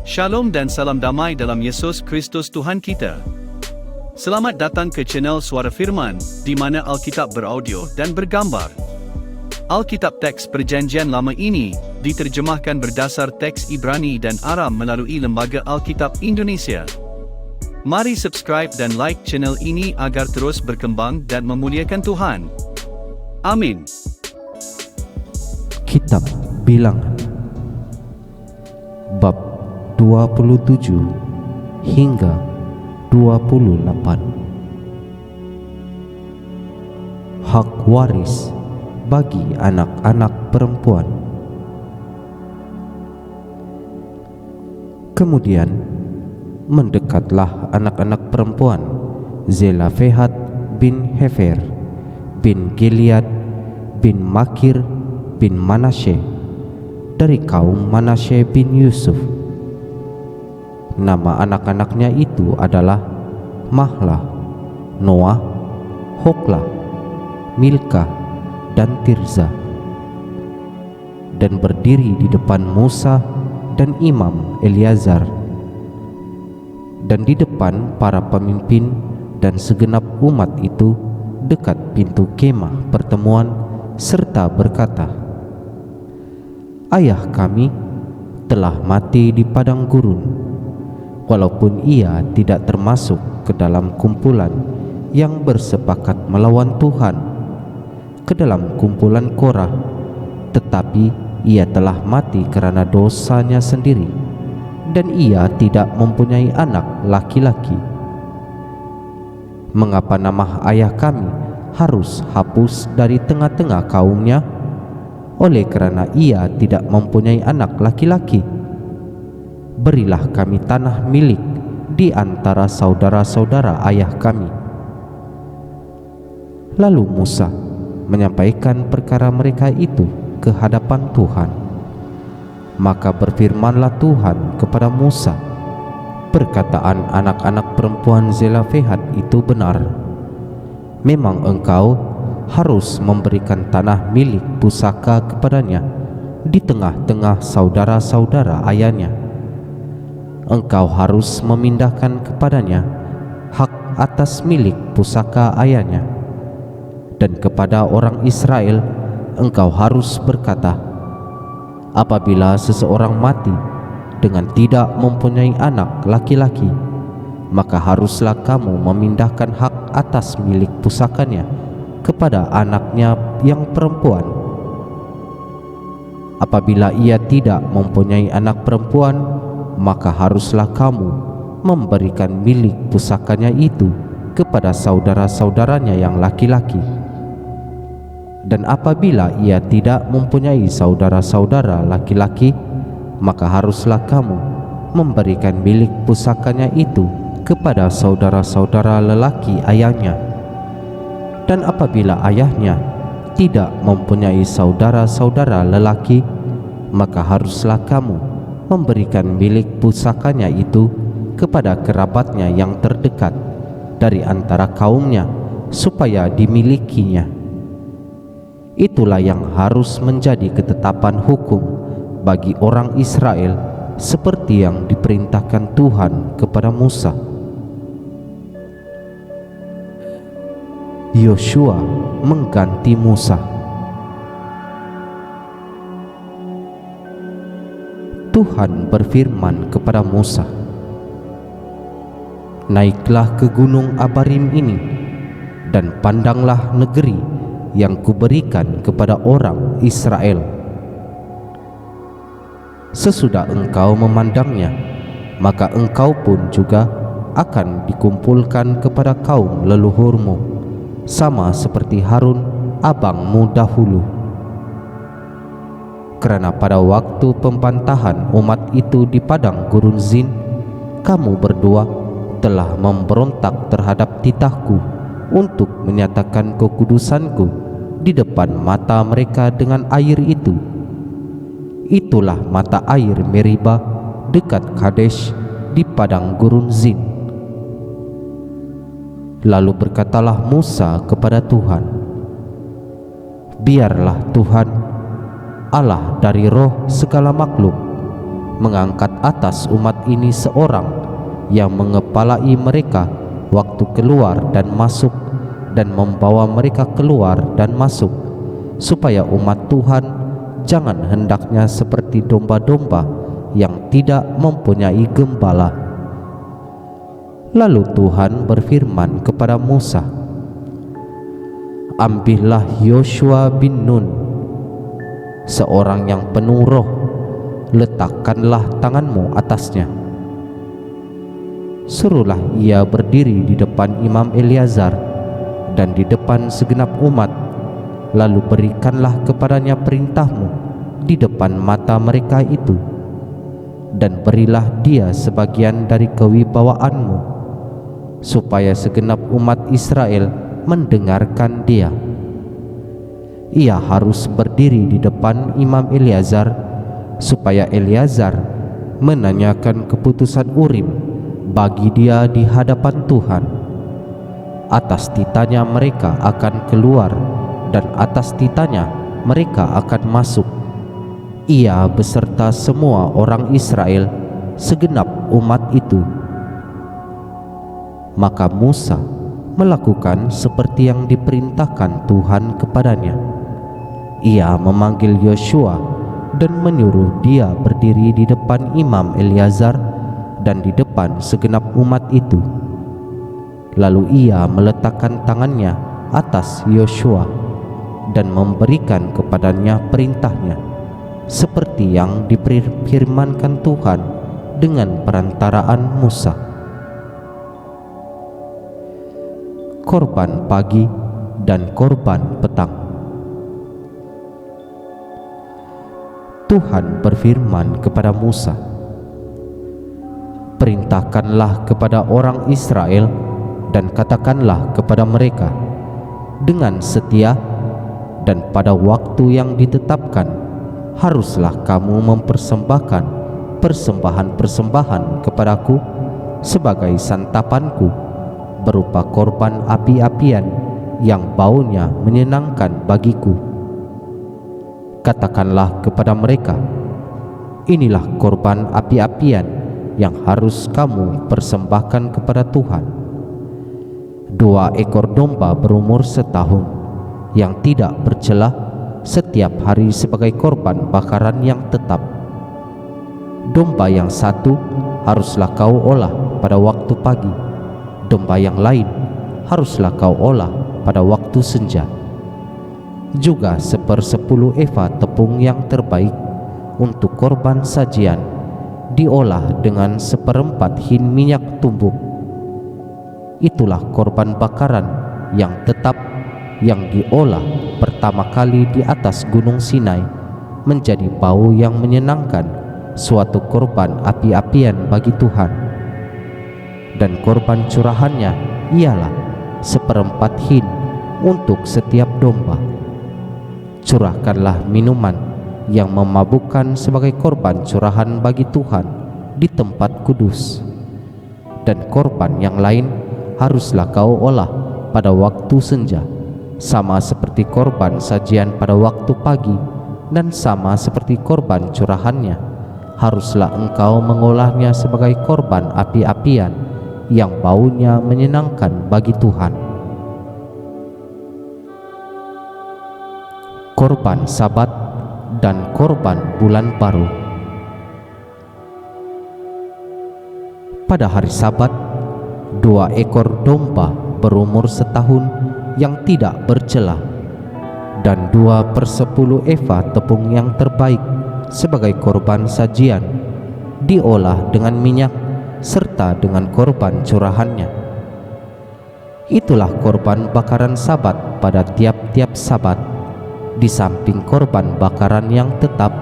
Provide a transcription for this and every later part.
Shalom dan salam damai dalam Yesus Kristus Tuhan kita. Selamat datang ke channel Suara Firman, di mana Alkitab beraudio dan bergambar. Alkitab teks Perjanjian Lama ini diterjemahkan berdasar teks Ibrani dan Aram melalui Lembaga Alkitab Indonesia. Mari subscribe dan like channel ini agar terus berkembang dan memuliakan Tuhan. Amin. Kitab Bilangan bab 27 hingga 28. Hak waris bagi anak-anak perempuan. Kemudian mendekatlah anak-anak perempuan Zelafehat bin Hefer bin Gilead bin Makir bin Manasye dari kaum Manasye bin Yusuf. Nama anak-anaknya itu adalah Mahlah, Noah, Hoklah, Milka, dan Tirza. Dan berdiri di depan Musa dan Imam Eleazar, dan di depan para pemimpin dan segenap umat itu dekat pintu kemah pertemuan, serta berkata, "Ayah kami telah mati di padang gurun, walaupun ia tidak termasuk ke dalam kumpulan yang bersepakat melawan Tuhan, ke dalam kumpulan Korah, tetapi ia telah mati karena dosanya sendiri, dan ia tidak mempunyai anak laki-laki. Mengapa nama ayah kami harus hapus dari tengah-tengah kaumnya? Oleh kerana ia tidak mempunyai anak laki-laki. Berilah kami tanah milik di antara saudara-saudara ayah kami." Lalu Musa menyampaikan perkara mereka itu ke hadapan Tuhan. Maka berfirmanlah Tuhan kepada Musa, "Perkataan anak-anak perempuan Zelafehat itu benar. Memang engkau harus memberikan tanah milik pusaka kepadanya di tengah-tengah saudara-saudara ayahnya. Engkau harus memindahkan kepadanya hak atas milik pusaka ayahnya. Dan kepada orang Israel engkau harus berkata, apabila seseorang mati dengan tidak mempunyai anak laki-laki, maka haruslah kamu memindahkan hak atas milik pusakanya kepada anaknya yang perempuan. Apabila ia tidak mempunyai anak perempuan, maka haruslah kamu memberikan milik pusakanya itu kepada saudara-saudaranya yang laki-laki. Dan apabila ia tidak mempunyai saudara-saudara laki-laki, maka haruslah kamu memberikan milik pusakanya itu kepada saudara-saudara lelaki ayahnya. Dan apabila ayahnya tidak mempunyai saudara-saudara lelaki, maka haruslah kamu memberikan milik pusakanya itu kepada kerabatnya yang terdekat dari antara kaumnya, supaya dimilikinya. Itulah yang harus menjadi ketetapan hukum bagi orang Israel, seperti yang diperintahkan Tuhan kepada Musa." Yosua mengganti Musa. Tuhan berfirman kepada Musa, "Naiklah ke gunung Abarim ini, dan pandanglah negeri yang kuberikan kepada orang Israel. Sesudah engkau memandangnya, maka engkau pun juga akan dikumpulkan kepada kaum leluhurmu, sama seperti Harun abangmu dahulu. Kerana pada waktu pembantahan umat itu di padang gurun Zin, kamu berdua telah memberontak terhadap titahku untuk menyatakan kekudusanku di depan mata mereka dengan air itu. Itulah mata air Meriba dekat Kadesh di padang gurun Zin." Lalu berkatalah Musa kepada Tuhan, "Biarlah Tuhan Allah dari roh segala makhluk mengangkat atas umat ini seorang yang mengepalai mereka waktu keluar dan masuk, dan membawa mereka keluar dan masuk, supaya umat Tuhan jangan hendaknya seperti domba-domba yang tidak mempunyai gembala. Lalu Tuhan berfirman kepada Musa, "Ambillah Yosua bin Nun, seorang yang penuh roh, letakkanlah tanganmu atasnya. Suruhlah ia berdiri di depan Imam Eleazar dan di depan segenap umat, lalu berikanlah kepadanya perintahmu di depan mata mereka itu, dan berilah dia sebagian dari kewibawaanmu, supaya segenap umat Israel mendengarkan dia. Ia harus berdiri di depan Imam Eleazar, supaya Eleazar menanyakan keputusan Urim bagi dia di hadapan Tuhan. Atas titanya mereka akan keluar, dan atas titanya mereka akan masuk, ia beserta semua orang Israel, segenap umat itu." Maka Musa melakukan seperti yang diperintahkan Tuhan kepadanya. Ia memanggil Yosua dan menyuruh dia berdiri di depan Imam Eleazar dan di depan segenap umat itu. Lalu ia meletakkan tangannya atas Yosua dan memberikan kepadanya perintahnya, seperti yang difirmankan Tuhan dengan perantaraan Musa. Korban pagi dan korban petang. Tuhan berfirman kepada Musa, "Perintahkanlah kepada orang Israel dan katakanlah kepada mereka, dengan setia dan pada waktu yang ditetapkan haruslah kamu mempersembahkan persembahan-persembahan kepadaku sebagai santapanku, berupa korban api-apian yang baunya menyenangkan bagiku. Katakanlah kepada mereka, inilah korban api-apian yang harus kamu persembahkan kepada Tuhan: 2 ekor domba berumur setahun yang tidak bercelah setiap hari sebagai korban bakaran yang tetap. Domba yang satu haruslah kau olah pada waktu pagi, domba yang lain haruslah kau olah pada waktu senja. Juga 1/10 eva tepung yang terbaik untuk korban sajian, diolah dengan 1/4 hin minyak tumbuk. Itulah korban bakaran yang tetap yang diolah pertama kali di atas gunung Sinai, menjadi bau yang menyenangkan, suatu korban api-apian bagi Tuhan. Dan korban curahannya ialah 1/4 hin untuk setiap domba. Curahkanlah minuman yang memabukkan sebagai korban curahan bagi Tuhan di tempat kudus. Dan korban yang lain haruslah kau olah pada waktu senja, sama seperti korban sajian pada waktu pagi, dan sama seperti korban curahannya haruslah engkau mengolahnya sebagai korban api-apian yang baunya menyenangkan bagi Tuhan. Korban Sabat dan korban bulan baru. Pada hari Sabat, 2 ekor domba berumur setahun yang tidak bercelah, dan 2/10 eva tepung yang terbaik sebagai korban sajian, diolah dengan minyak serta dengan korban curahannya. Itulah korban bakaran Sabat pada tiap-tiap Sabat, di samping korban bakaran yang tetap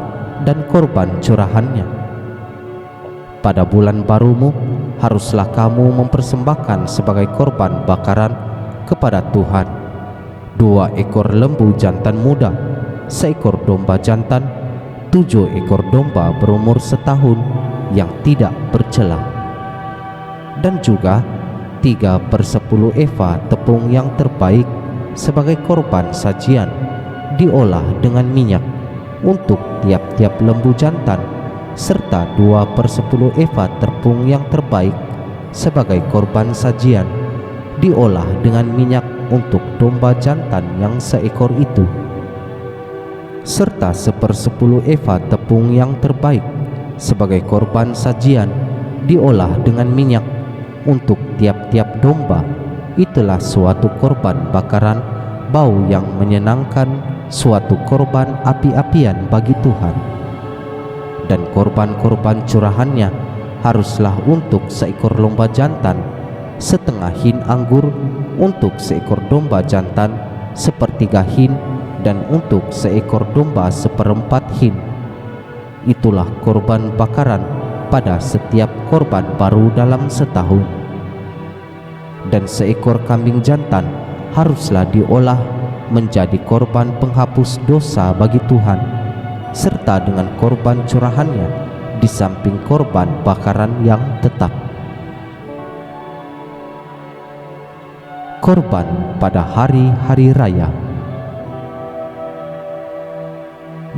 dan korban curahannya. Pada bulan barumu haruslah kamu mempersembahkan sebagai korban bakaran kepada Tuhan 2 ekor lembu jantan muda, 1 ekor domba jantan, 7 ekor domba berumur setahun yang tidak bercelah, dan juga 3/10 eva tepung yang terbaik sebagai korban sajian, diolah dengan minyak untuk tiap-tiap lembu jantan serta 2/10 eva tepung yang terbaik sebagai korban sajian, diolah dengan minyak untuk domba jantan yang seekor itu, serta 1/10 eva tepung yang terbaik sebagai korban sajian, diolah dengan minyak untuk tiap-tiap domba. Itulah suatu korban bakaran bau yang menyenangkan, suatu korban api-apian bagi Tuhan. Dan korban-korban curahannya haruslah untuk seekor domba jantan, setengah hin anggur, untuk seekor domba jantan sepertiga hin, dan untuk seekor domba 1/4 hin. Itulah korban bakaran pada setiap korban baru dalam setahun. Dan seekor kambing jantan haruslah diolah menjadi korban penghapus dosa bagi Tuhan, serta dengan korban curahannya di samping korban bakaran yang tetap. Korban pada hari-hari raya.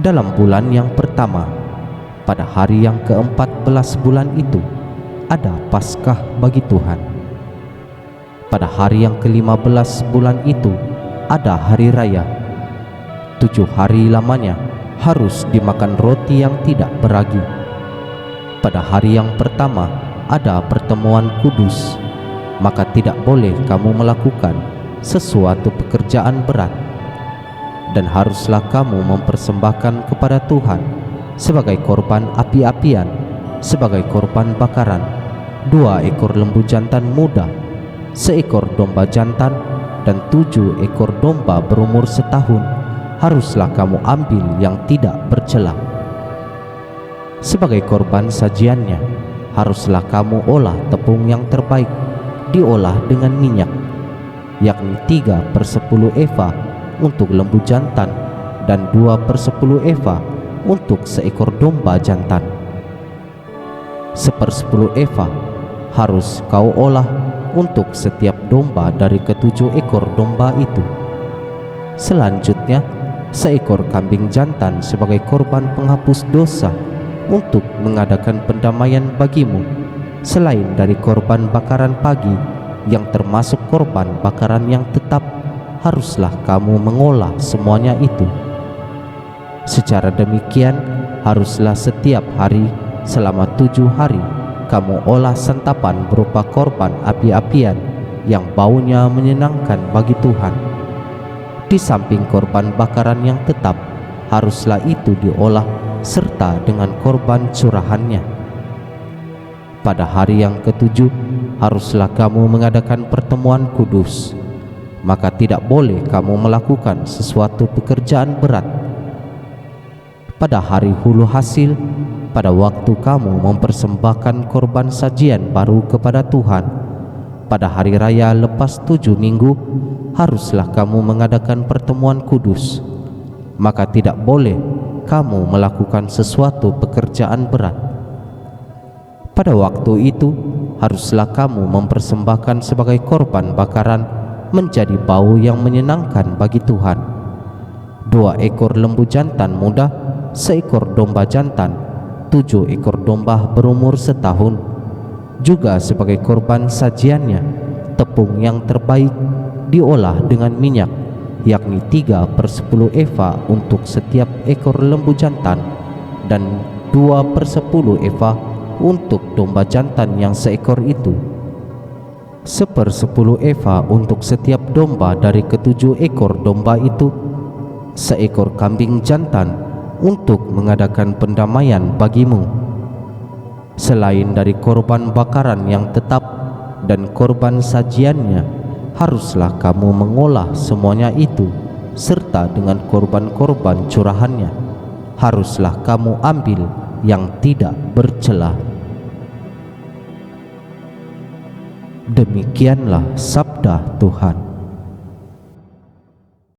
Dalam bulan yang pertama, pada hari yang ke-14 bulan itu, ada Paskah bagi Tuhan. Pada hari yang ke-15 bulan itu, ada hari raya. 7 hari lamanya harus dimakan roti yang tidak beragi. Pada hari yang pertama ada pertemuan kudus, maka tidak boleh kamu melakukan sesuatu pekerjaan berat. Dan haruslah kamu mempersembahkan kepada Tuhan sebagai korban api-apian, sebagai korban bakaran, 2 ekor lembu jantan muda, seekor domba jantan, dan 7 ekor domba berumur setahun. Haruslah kamu ambil yang tidak bercela. Sebagai korban sajiannya, haruslah kamu olah tepung yang terbaik, diolah dengan minyak, yakni 3/10 eva untuk lembu jantan dan 2/10 eva untuk seekor domba jantan. 1/10 eva harus kau olah untuk setiap domba dari ke-7 ekor domba itu. Selanjutnya, seekor kambing jantan sebagai korban penghapus dosa untuk mengadakan pendamaian bagimu, selain dari korban bakaran pagi yang termasuk korban bakaran yang tetap, haruslah kamu mengolah semuanya itu. Secara demikian, haruslah setiap hari selama 7 hari kamu olah santapan berupa korban api-apian yang baunya menyenangkan bagi Tuhan. Di samping korban bakaran yang tetap, haruslah itu diolah serta dengan korban curahannya. Pada hari yang ke-7 haruslah kamu mengadakan pertemuan kudus, maka tidak boleh kamu melakukan sesuatu pekerjaan berat. Pada hari hulu hasil, pada waktu kamu mempersembahkan korban sajian baru kepada Tuhan, pada hari raya lepas 7 minggu, haruslah kamu mengadakan pertemuan kudus, maka tidak boleh kamu melakukan sesuatu pekerjaan berat. Pada waktu itu, haruslah kamu mempersembahkan sebagai korban bakaran menjadi bau yang menyenangkan bagi Tuhan 2 ekor lembu jantan muda, seekor domba jantan, 7 ekor domba berumur setahun, juga sebagai korban sajiannya, tepung yang terbaik diolah dengan minyak, yakni 3/10 eva untuk setiap ekor lembu jantan, dan 2/10 eva untuk domba jantan yang seekor itu, 1/10 eva untuk setiap domba dari ke-7 ekor domba itu, seekor kambing jantan untuk mengadakan pendamaian bagimu. Selain dari korban bakaran yang tetap dan korban sajiannya, haruslah kamu mengolah semuanya itu, serta dengan korban-korban curahannya, haruslah kamu ambil yang tidak bercela. Demikianlah sabda Tuhan.